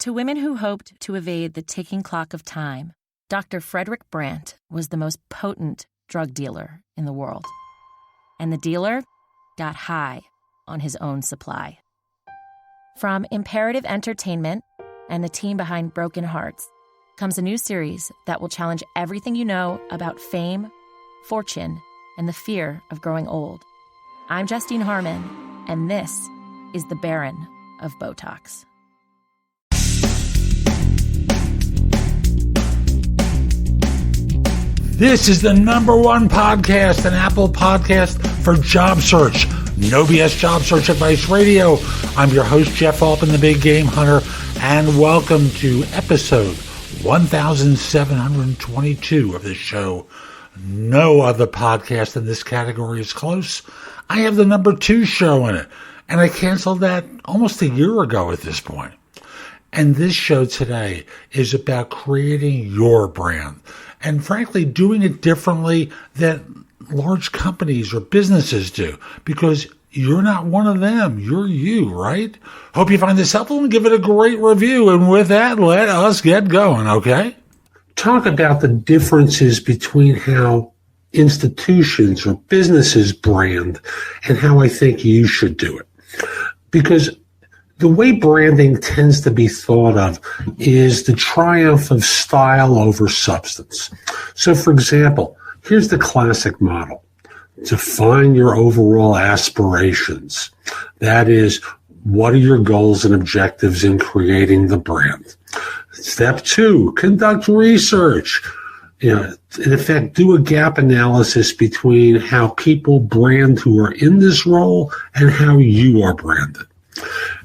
To women who hoped to evade the ticking clock of time, Dr. Frederick Brandt was the most potent drug dealer in the world. And the dealer got high on his own supply. From Imperative Entertainment and the team behind Broken Hearts comes a new series that will challenge everything you know about fame, fortune, and the fear of growing old. I'm Justine Harmon, and this is The Baron of Botox. This is the #1 podcast and Apple Podcast for job search. No BS Job Search Advice Radio. I'm your host, Jeff Altman, the Big Game Hunter, and welcome to episode 1722 of this show. No other podcast in this category is close. I have the #2 show in it, and I canceled that almost a year ago at this point. And this show today is about creating your brand and, frankly, doing it differently than large companies or businesses do, because you're not one of them. You're you, right? Hope you find this helpful and give it a great review. And with that, let us get going, okay? Talk about the differences between how institutions or businesses brand and how I think you should do it. Because the way branding tends to be thought of is the triumph of style over substance. So, for example, here's the classic model. Define your overall aspirations. That is, what are your goals and objectives in creating the brand? Step 2, conduct research. In effect, do a gap analysis between how people brand who are in this role and how you are branded.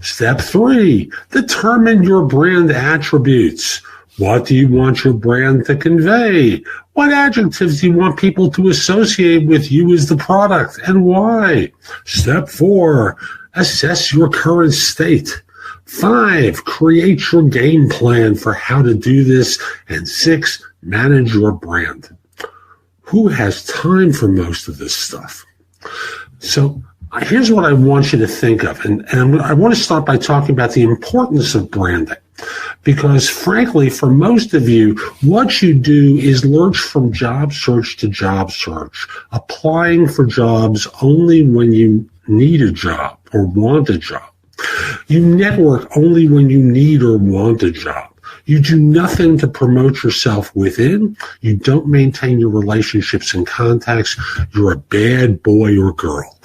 Step 3, determine your brand attributes. What do you want your brand to convey? What adjectives do you want people to associate with you as the product, and why? Step 4, assess your current state. 5, create your game plan for how to do this. And 6, manage your brand. Who has time for most of this stuff? So here's what I want you to think of. And I want to start by talking about the importance of branding. Because frankly, for most of you, what you do is lurch from job search to job search, applying for jobs only when you need a job or want a job. You network only when you need or want a job. You do nothing to promote yourself within. You don't maintain your relationships and contacts. You're a bad boy or girl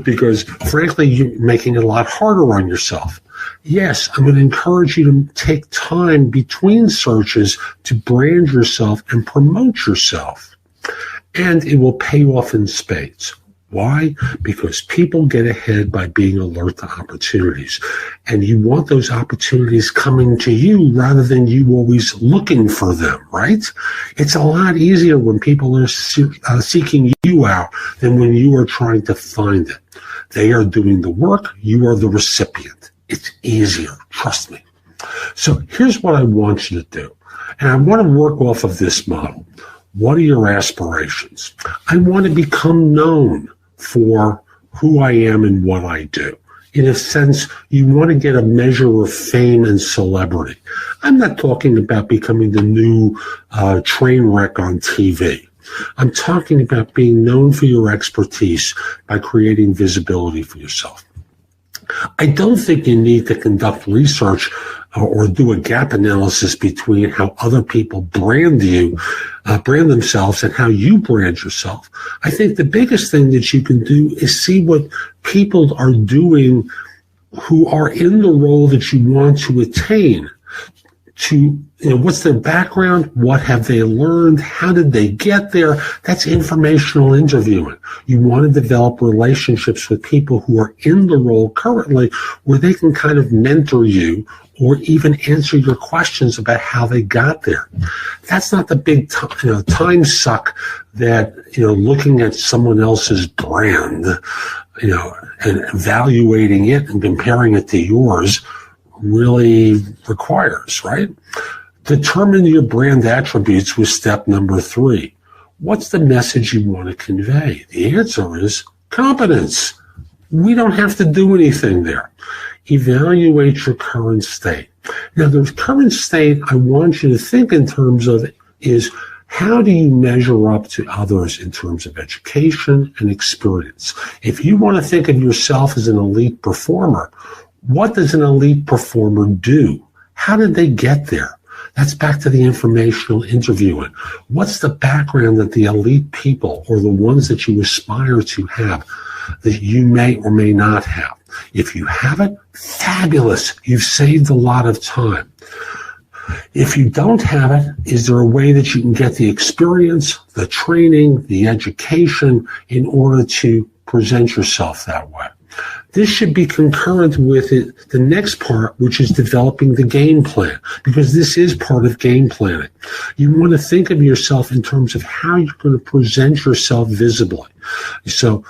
because, frankly, you're making it a lot harder on yourself. Yes, I'm going to encourage you to take time between searches to brand yourself and promote yourself. And it will pay off in spades. Why? Because people get ahead by being alert to opportunities. And you want those opportunities coming to you rather than you always looking for them, right? It's a lot easier when people are seeking you out than when you are trying to find it. They are doing the work. You are the recipient. It's easier. Trust me. So here's what I want you to do. And I want to work off of this model. What are your aspirations? I want to become known for who I am and what I do. In a sense, you want to get a measure of fame and celebrity. I'm not talking about becoming the new train wreck on TV. I'm talking about being known for your expertise by creating visibility for yourself. I don't think you need to conduct research or do a gap analysis between how other people brand themselves and how you brand yourself. I think the biggest thing that you can do is see what people are doing who are in the role that you want to attain. What's their background? What have they learned? How did they get there? That's informational interviewing. You want to develop relationships with people who are in the role currently where they can kind of mentor you or even answer your questions about how they got there. That's not the big time suck that, looking at someone else's brand, and evaluating it and comparing it to yours really requires, right? Determine your brand attributes with step 3. What's the message you want to convey? The answer is competence. We don't have to do anything there. Evaluate your current state. Now, the current state I want you to think in terms of is, how do you measure up to others in terms of education and experience? If you want to think of yourself as an elite performer, what does an elite performer do? How did they get there? That's back to the informational interviewing. What's the background that the elite people, or the ones that you aspire to have, that you may or may not have? If you have it, fabulous. You've saved a lot of time. If you don't have it, is there a way that you can get the experience, the training, the education in order to present yourself that way? This should be concurrent with it, the next part, which is developing the game plan, because this is part of game planning. You want to think of yourself in terms of how you're going to present yourself visibly. So,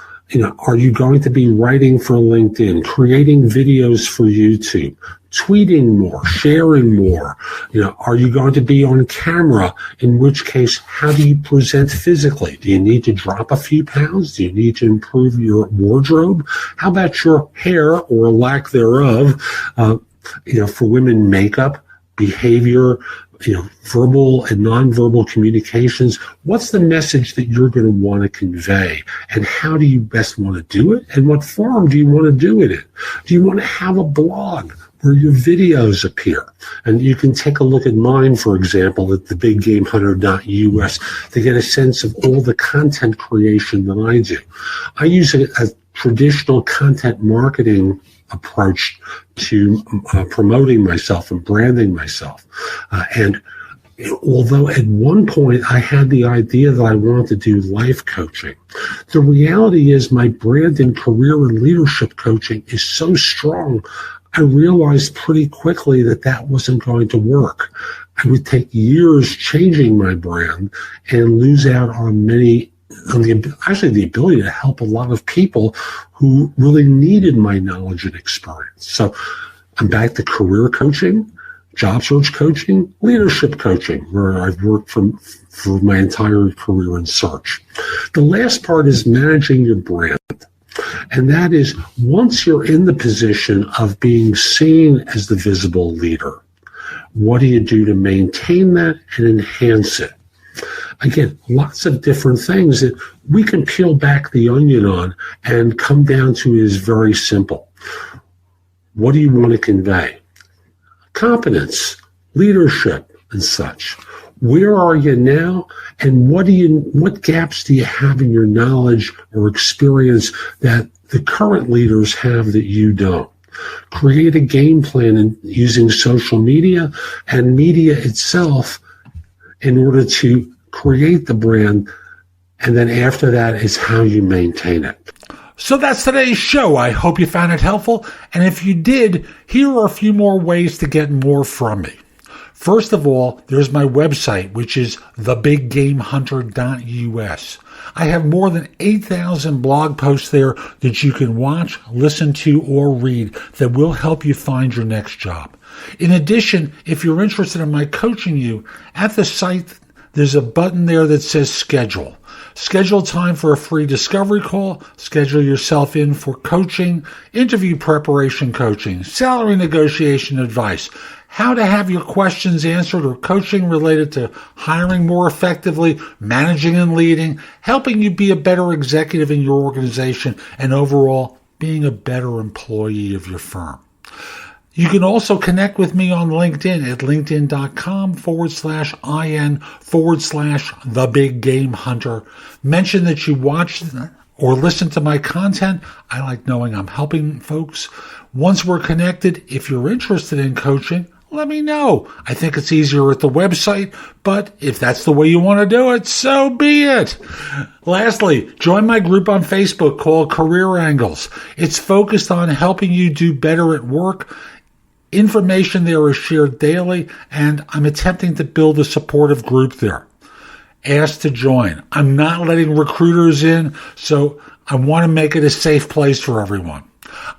are you going to be writing for LinkedIn, creating videos for YouTube, tweeting more, sharing more? Are you going to be on camera? In which case, how do you present physically? Do you need to drop a few pounds? Do you need to improve your wardrobe? How about your hair, or lack thereof? For women, makeup, behavior, verbal and nonverbal communications. What's the message that you're going to want to convey, and how do you best want to do it, and what form do you want to do it in? Do you want to have a blog where your videos appear? And you can take a look at mine, for example, at thebiggamehunter.us to get a sense of all the content creation that I do. I use a traditional content marketing approach to promoting myself and branding myself. And although at one point I had the idea that I wanted to do life coaching, the reality is my brand in career and leadership coaching is so strong, I realized pretty quickly that that wasn't going to work. I would take years changing my brand and lose out on the ability to help a lot of people who really needed my knowledge and experience. So I'm back to career coaching, job search coaching, leadership coaching, where I've worked for my entire career in search. The last part is managing your brand. And that is, once you're in the position of being seen as the visible leader, what do you do to maintain that and enhance it? Again, lots of different things that we can peel back the onion on and come down to is very simple. What do you want to convey? Competence, leadership, and such. Where are you now, and what gaps do you have in your knowledge or experience that the current leaders have that you don't? Create a game plan using social media and media itself in order to create the brand, and then after that is how you maintain it. So that's today's show. I hope you found it helpful, and if you did, here are a few more ways to get more from me. First of all, there's my website, which is thebiggamehunter.us. I have more than 8,000 blog posts there that you can watch, listen to, or read that will help you find your next job. In addition, if you're interested in my coaching you, at the site, there's a button there that says schedule. Schedule time for a free discovery call. Schedule yourself in for coaching, interview preparation coaching, salary negotiation advice, how to have your questions answered, or coaching related to hiring more effectively, managing and leading, helping you be a better executive in your organization, and overall being a better employee of your firm. You can also connect with me on LinkedIn at linkedin.com/in/thebiggamehunter. Mention that you watched or listen to my content. I like knowing I'm helping folks. Once we're connected, if you're interested in coaching, let me know. I think it's easier at the website, but if that's the way you want to do it, so be it. Lastly, join my group on Facebook called Career Angles. It's focused on helping you do better at work. Information there is shared daily, and I'm attempting to build a supportive group there. Ask to join. I'm not letting recruiters in, so I want to make it a safe place for everyone.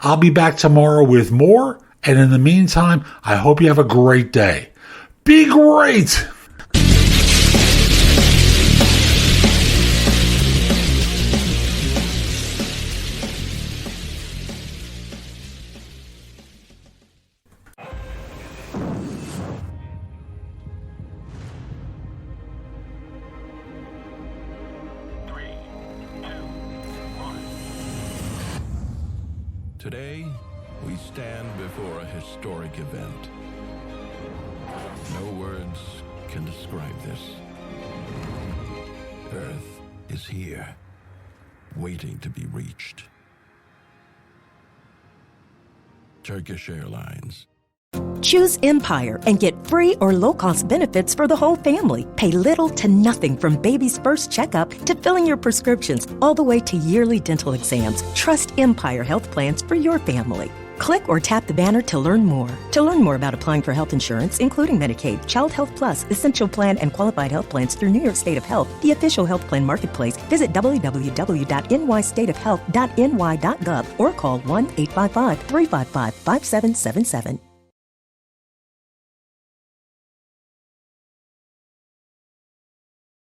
I'll be back tomorrow with more, and in the meantime, I hope you have a great day. Be great! Today, we stand before a historic event. No words can describe this. Earth is here, waiting to be reached. Turkish Airlines. Choose Empire and get free or low-cost benefits for the whole family. Pay little to nothing from baby's first checkup to filling your prescriptions, all the way to yearly dental exams. Trust Empire Health Plans for your family. Click or tap the banner to learn more. To learn more about applying for health insurance, including Medicaid, Child Health Plus, Essential Plan, and Qualified Health Plans through New York State of Health, the official health plan marketplace, visit www.nystateofhealth.ny.gov or call 1-855-355-5777.